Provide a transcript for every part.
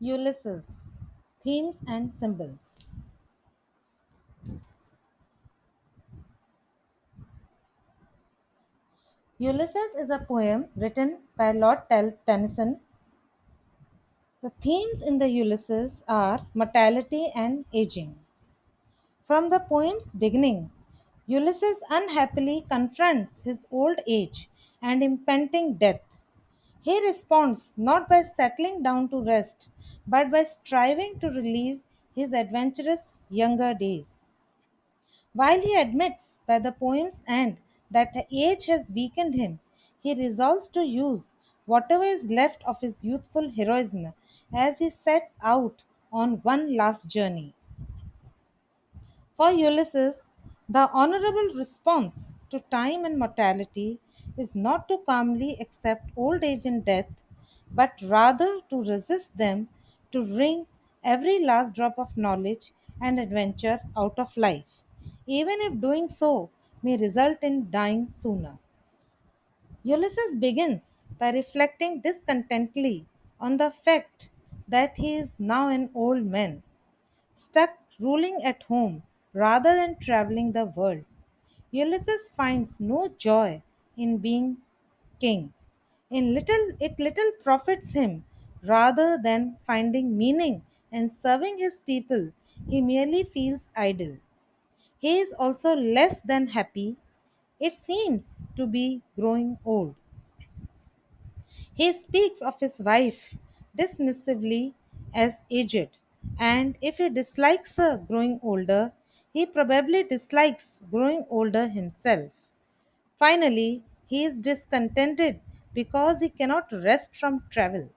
Ulysses Themes and Symbols. Ulysses is a poem written by Tennyson. The themes in the Ulysses are mortality and aging. From the poem's beginning, Ulysses unhappily confronts his old age and impending death. He responds not by settling down to rest, but by striving to relive his adventurous younger days. While he admits by the poem's end that age has weakened him, he resolves to use whatever is left of his youthful heroism as he sets out on one last journey. For Ulysses, the honorable response to time and mortality is not to calmly accept old age and death, but rather to resist them, to wring every last drop of knowledge and adventure out of life, even if doing so may result in dying sooner. Ulysses begins by reflecting discontentedly on the fact that he is now an old man stuck ruling at home rather than traveling the world. Ulysses finds no joy in being king. It little profits him rather than finding meaning in serving his people. He merely feels idle. He is also less than happy. It seems to be growing old. He speaks of his wife dismissively as aged, and if he dislikes her growing older, he probably dislikes growing older himself. Finally, he is discontented because he cannot rest from travel.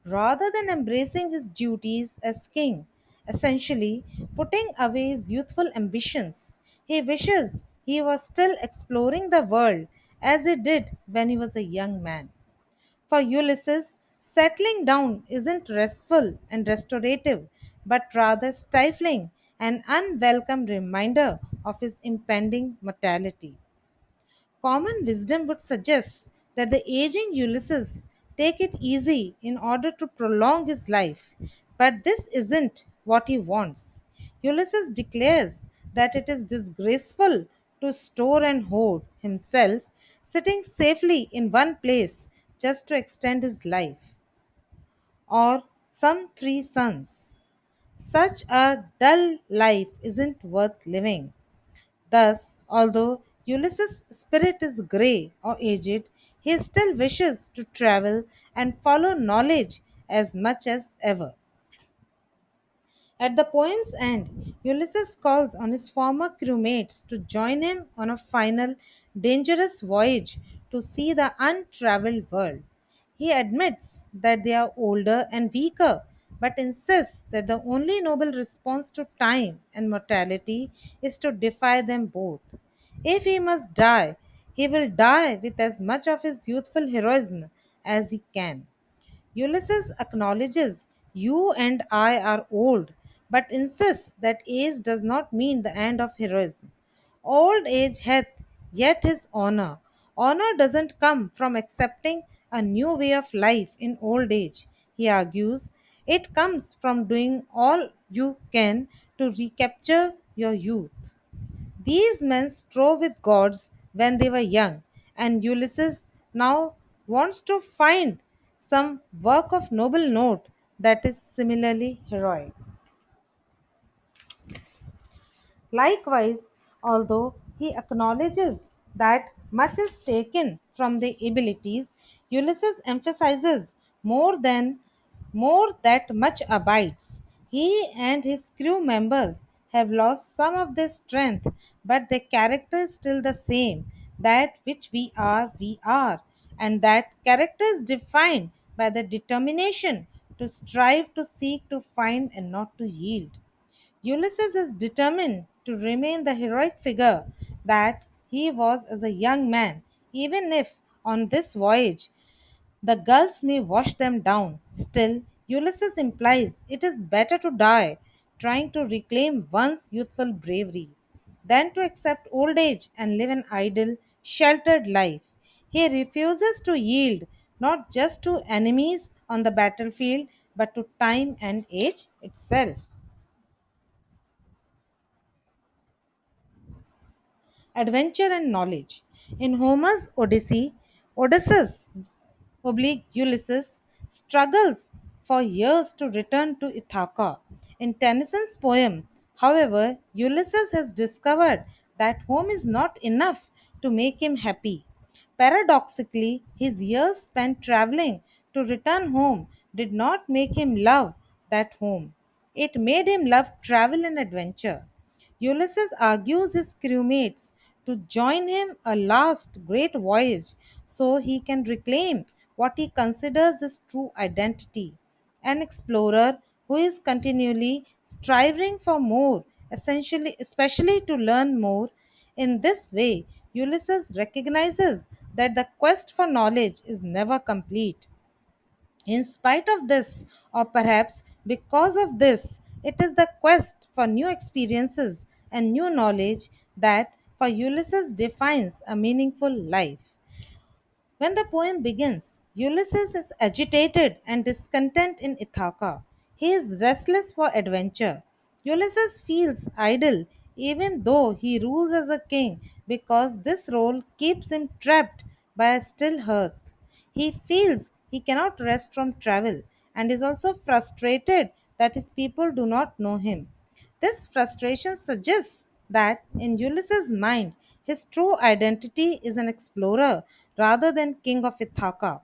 Rather than embracing his duties as king, essentially putting away his youthful ambitions, he wishes he was still exploring the world as he did when he was a young man. For Ulysses, settling down isn't restful and restorative, but rather stifling, an unwelcome reminder of his impending mortality. Common wisdom would suggest that the aging Ulysses take it easy in order to prolong his life, but this isn't what he wants. Ulysses declares that it is disgraceful to store and hoard himself, sitting safely in one place just to extend his life, or some three sons. Such a dull life isn't worth living. Thus, although Ulysses' spirit is grey or aged, he still wishes to travel and follow knowledge as much as ever. At the poem's end, Ulysses calls on his former crewmates to join him on a final, dangerous voyage to see the untraveled world. He admits that they are older and weaker, but insists that the only noble response to time and mortality is to defy them both. If he must die, he will die with as much of his youthful heroism as he can. Ulysses acknowledges you and I are old, but insists that age does not mean the end of heroism. Old age hath yet his honor. Honor doesn't come from accepting a new way of life in old age, he argues. It comes from doing all you can to recapture your youth. These men strove with gods when they were young, and Ulysses now wants to find some work of noble note that is similarly heroic. Likewise, although he acknowledges that much is taken from their abilities, Ulysses emphasizes more that much abides. He and his crew members have lost some of their strength, but their character is still the same. That which we are, and that character is defined by the determination to strive, to seek, to find, and not to yield. Ulysses is determined to remain the heroic figure that he was as a young man, even if on this voyage the gulls may wash them down. Still, Ulysses implies it is better to die trying to reclaim one's youthful bravery than to accept old age and live an idle, sheltered life. He refuses to yield not just to enemies on the battlefield but to time and age itself. Adventure and knowledge. In Homer's Odyssey, Odysseus Ulysses struggles for years to return to Ithaca. In Tennyson's poem, however, Ulysses has discovered that home is not enough to make him happy. Paradoxically, his years spent traveling to return home did not make him love that home. It made him love travel and adventure. Ulysses argues his crewmates to join him a last great voyage so he can reclaim what he considers his true identity. An explorer who is continually striving for more, essentially, especially to learn more. In this way, Ulysses recognizes that the quest for knowledge is never complete. In spite of this, or perhaps because of this, it is the quest for new experiences and new knowledge that for Ulysses defines a meaningful life. When the poem begins, Ulysses is agitated and discontent in Ithaca. He is restless for adventure. Ulysses feels idle even though he rules as a king because this role keeps him trapped by a still hearth. He feels he cannot rest from travel and is also frustrated that his people do not know him. This frustration suggests that in Ulysses' mind, his true identity is an explorer rather than king of Ithaca.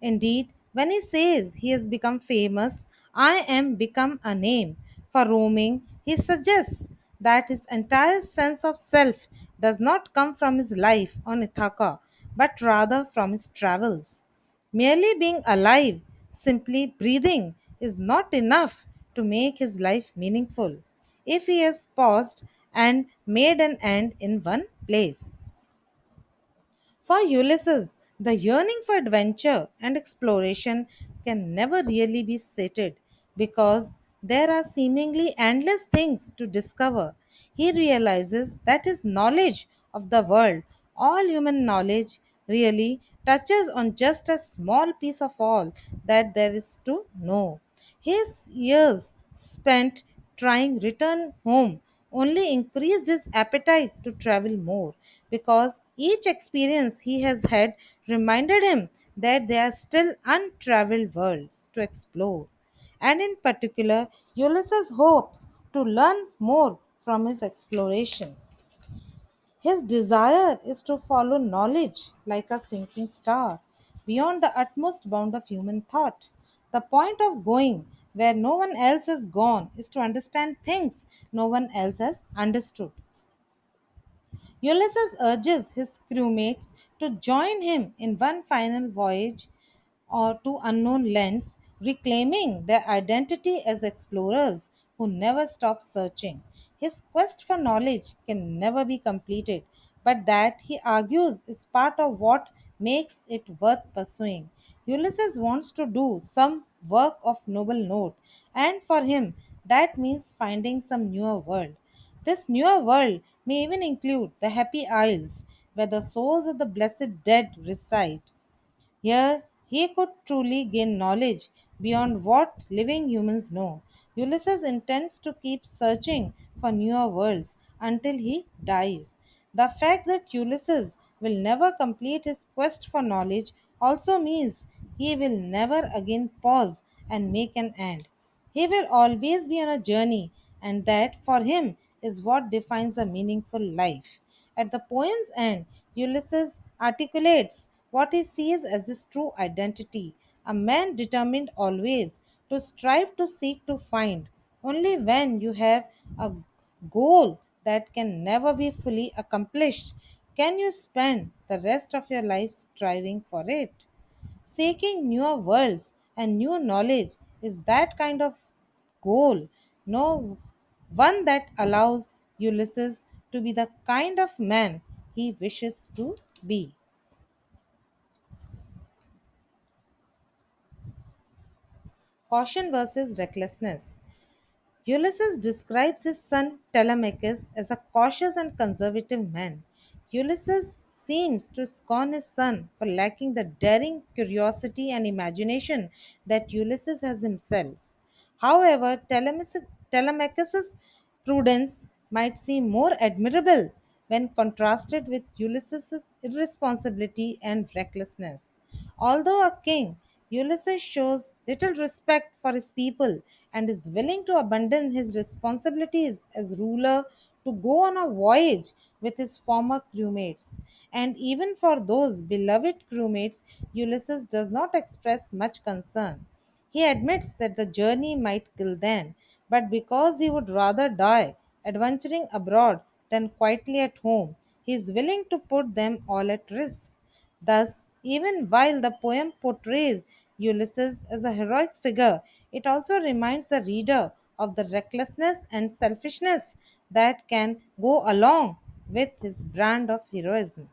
Indeed, when he says he has become famous, I am become a name for roaming, he suggests that his entire sense of self does not come from his life on Ithaca, but rather from his travels. Merely being alive, simply breathing, is not enough to make his life meaningful if he has paused and made an end in one place. For Ulysses, the yearning for adventure and exploration can never really be sated because there are seemingly endless things to discover. He realizes that his knowledge of the world, all human knowledge, really touches on just a small piece of all that there is to know. His years spent trying return home only increased his appetite to travel more because each experience he has had reminded him that there are still untraveled worlds to explore. And in particular, Ulysses hopes to learn more from his explorations. His desire is to follow knowledge like a sinking star, beyond the utmost bound of human thought. The point of going where no one else has gone is to understand things no one else has understood. Ulysses urges his crewmates to join him in one final voyage or to unknown lands, reclaiming their identity as explorers who never stop searching. His quest for knowledge can never be completed, but that, he argues, is part of what makes it worth pursuing. Ulysses wants to do some work of noble note, and for him, that means finding some newer world. This newer world may even include the Happy Isles, where the souls of the blessed dead reside. Here, he could truly gain knowledge beyond what living humans know. Ulysses intends to keep searching for newer worlds until he dies. The fact that Ulysses will never complete his quest for knowledge also means he will never again pause and make an end. He will always be on a journey, and that for him is what defines a meaningful life. At the poem's end, Ulysses articulates what he sees as his true identity, a man determined always to strive to seek to find. Only when you have a goal that can never be fully accomplished can you spend the rest of your life striving for it. Seeking newer worlds and new knowledge is that kind of goal, no one that allows Ulysses to be the kind of man he wishes to be. Caution versus recklessness. Ulysses describes his son Telemachus as a cautious and conservative man. Ulysses seems to scorn his son for lacking the daring curiosity and imagination that Ulysses has himself. However, Telemachus' prudence might seem more admirable when contrasted with Ulysses' irresponsibility and recklessness. Although a king, Ulysses shows little respect for his people and is willing to abandon his responsibilities as ruler to go on a voyage with his former crewmates. And even for those beloved crewmates, Ulysses does not express much concern. He admits that the journey might kill them, but because he would rather die adventuring abroad than quietly at home, he is willing to put them all at risk. Thus, even while the poem portrays Ulysses as a heroic figure, it also reminds the reader of the recklessness and selfishness that can go along with his brand of heroism.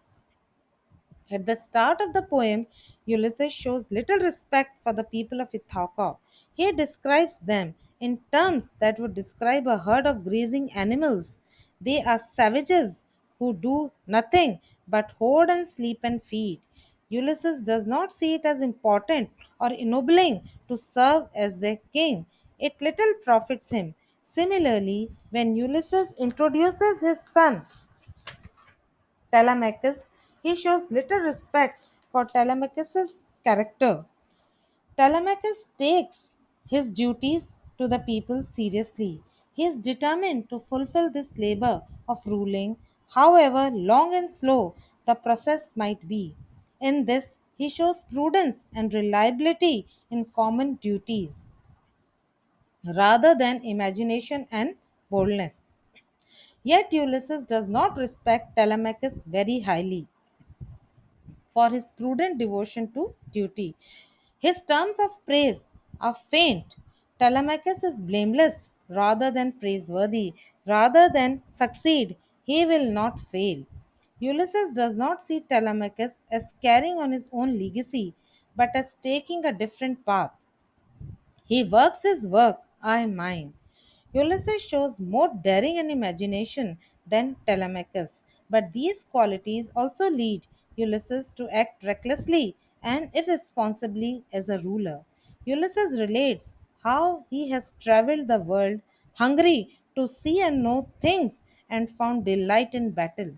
At the start of the poem, Ulysses shows little respect for the people of Ithaca. He describes them in terms that would describe a herd of grazing animals. They are savages who do nothing but hoard and sleep and feed. Ulysses does not see it as important or ennobling to serve as their king. It little profits him. Similarly, when Ulysses introduces his son Telemachus, he shows little respect for Telemachus's character. Telemachus takes his duties to the people seriously. He is determined to fulfill this labor of ruling, however long and slow the process might be. In this, he shows prudence and reliability in common duties rather than imagination and boldness. Yet Ulysses does not respect Telemachus very highly for his prudent devotion to duty. His terms of praise are faint. Telemachus is blameless rather than praiseworthy. Rather than succeed, he will not fail. Ulysses does not see Telemachus as carrying on his own legacy, but as taking a different path. He works his work, I mine. Ulysses shows more daring and imagination than Telemachus, but these qualities also lead Ulysses to act recklessly and irresponsibly as a ruler. Ulysses relates how he has traveled the world hungry to see and know things and found delight in battle.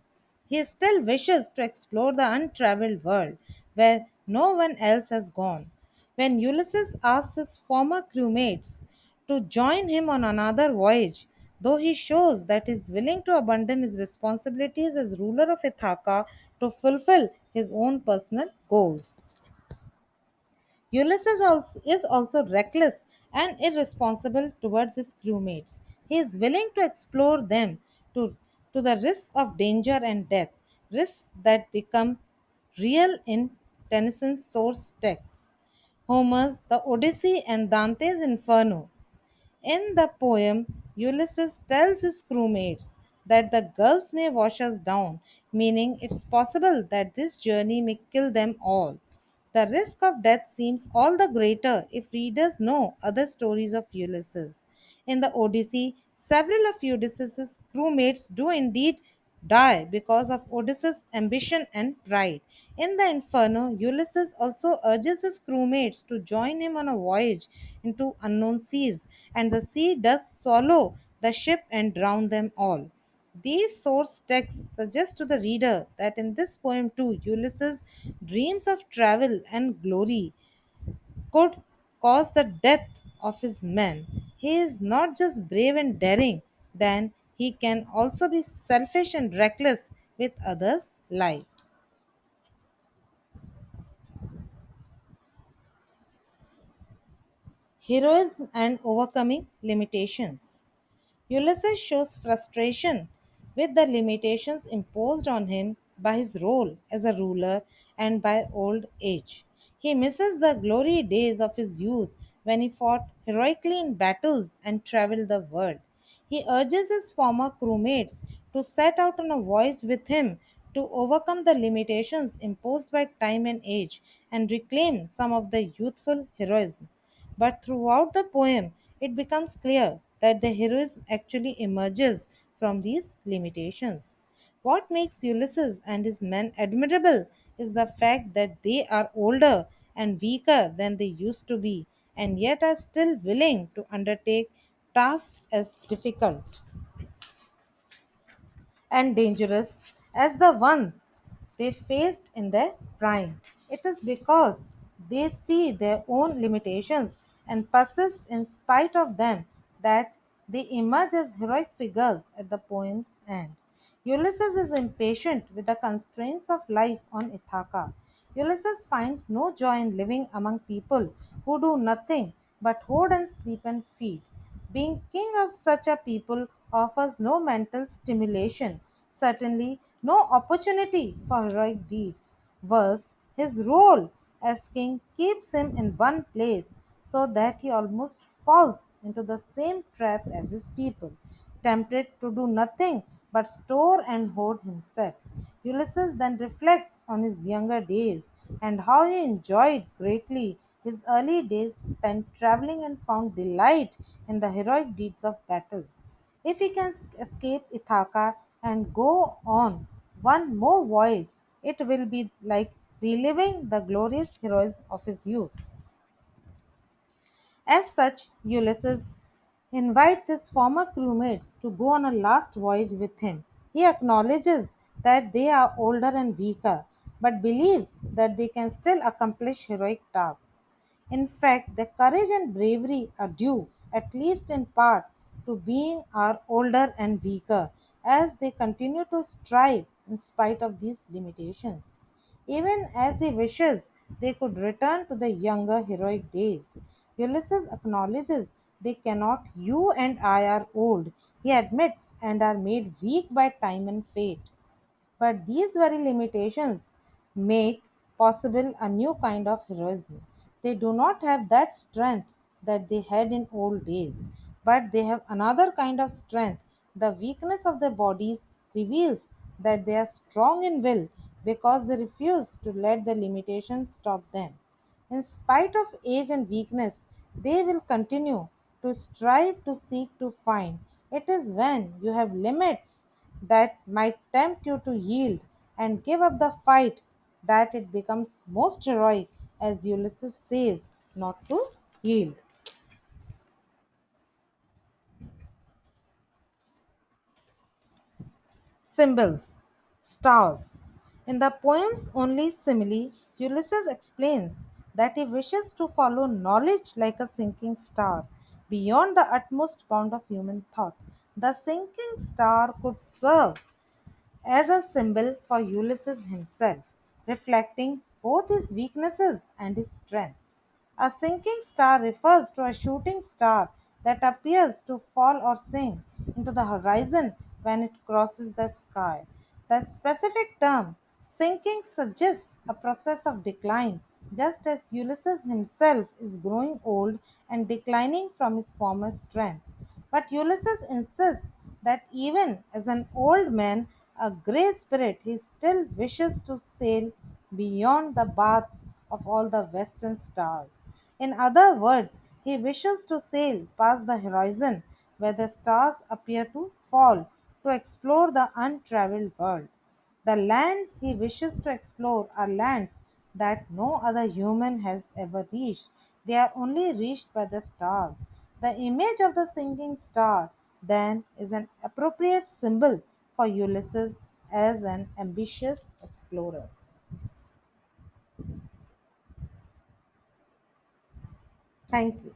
He still wishes to explore the untraveled world where no one else has gone. When Ulysses asks his former crewmates to join him on another voyage, though he shows that he is willing to abandon his responsibilities as ruler of Ithaca to fulfill his own personal goals. Is also reckless and irresponsible towards his crewmates. He is willing to explore them to the risk of danger and death, risks that become real in Tennyson's source texts. Homer's The Odyssey and Dante's Inferno. In the poem, Ulysses tells his crewmates that the gulls may wash us down, meaning it's possible that this journey may kill them all. The risk of death seems all the greater if readers know other stories of Ulysses. In the Odyssey, several of Ulysses' crewmates do indeed die because of Odysseus' ambition and pride. In the Inferno, Ulysses also urges his crewmates to join him on a voyage into unknown seas, and the sea does swallow the ship and drown them all. These source texts suggest to the reader that in this poem too, Ulysses dreams of travel and glory could cause the death of his men. He is not just brave and daring, then he can also be selfish and reckless with others' life. Heroism and overcoming limitations. Ulysses shows frustration with the limitations imposed on him by his role as a ruler and by old age. He misses the glory days of his youth when he fought heroically in battles and traveled the world. He urges his former crewmates to set out on a voyage with him to overcome the limitations imposed by time and age and reclaim some of the youthful heroism. But throughout the poem, it becomes clear that the heroism actually emerges from these limitations. What makes Ulysses and his men admirable is the fact that they are older and weaker than they used to be, and yet are still willing to undertake tasks as difficult and dangerous as the one they faced in their prime. It is because they see their own limitations and persist in spite of them that they emerge as heroic figures at the poem's end. Ulysses is impatient with the constraints of life on Ithaca. Ulysses finds no joy in living among people who do nothing but hoard and sleep and feed. Being king of such a people offers no mental stimulation, certainly no opportunity for heroic deeds. Worse, his role as king keeps him in one place so that he almost falls into the same trap as his people, tempted to do nothing but store and hoard himself. Ulysses then reflects on his younger days and how he enjoyed greatly his early days spent traveling and found delight in the heroic deeds of battle. If he can escape Ithaca and go on one more voyage, it will be like reliving the glorious heroism of his youth. As such, Ulysses invites his former crewmates to go on a last voyage with him. He acknowledges that they are older and weaker, but believes that they can still accomplish heroic tasks. In fact, their courage and bravery are due, at least in part, to being are older and weaker, as they continue to strive in spite of these limitations. Even as he wishes they could return to the younger heroic days, Ulysses acknowledges they cannot. You and I are old, he admits, and are made weak by time and fate. But these very limitations make possible a new kind of heroism. They do not have that strength that they had in old days, but they have another kind of strength. The weakness of their bodies reveals that they are strong in will because they refuse to let the limitations stop them. In spite of age and weakness, they will continue to strive to seek to find. It is when you have limits that might tempt you to yield and give up the fight that it becomes most heroic, as Ulysses says, not to yield. Symbols, stars. In the poem's only simile, Ulysses explains that he wishes to follow knowledge like a sinking star, beyond the utmost bound of human thought. The sinking star could serve as a symbol for Ulysses himself, reflecting both his weaknesses and his strengths. A sinking star refers to a shooting star that appears to fall or sink into the horizon when it crosses the sky. The specific term sinking suggests a process of decline, just as Ulysses himself is growing old and declining from his former strength. But Ulysses insists that even as an old man, a grey spirit, he still wishes to sail beyond the baths of all the western stars. In other words, he wishes to sail past the horizon where the stars appear to fall to explore the untraveled world. The lands he wishes to explore are lands that no other human has ever reached. They are only reached by the stars. The image of the sinking star, then, is an appropriate symbol for Ulysses as an ambitious explorer. Thank you.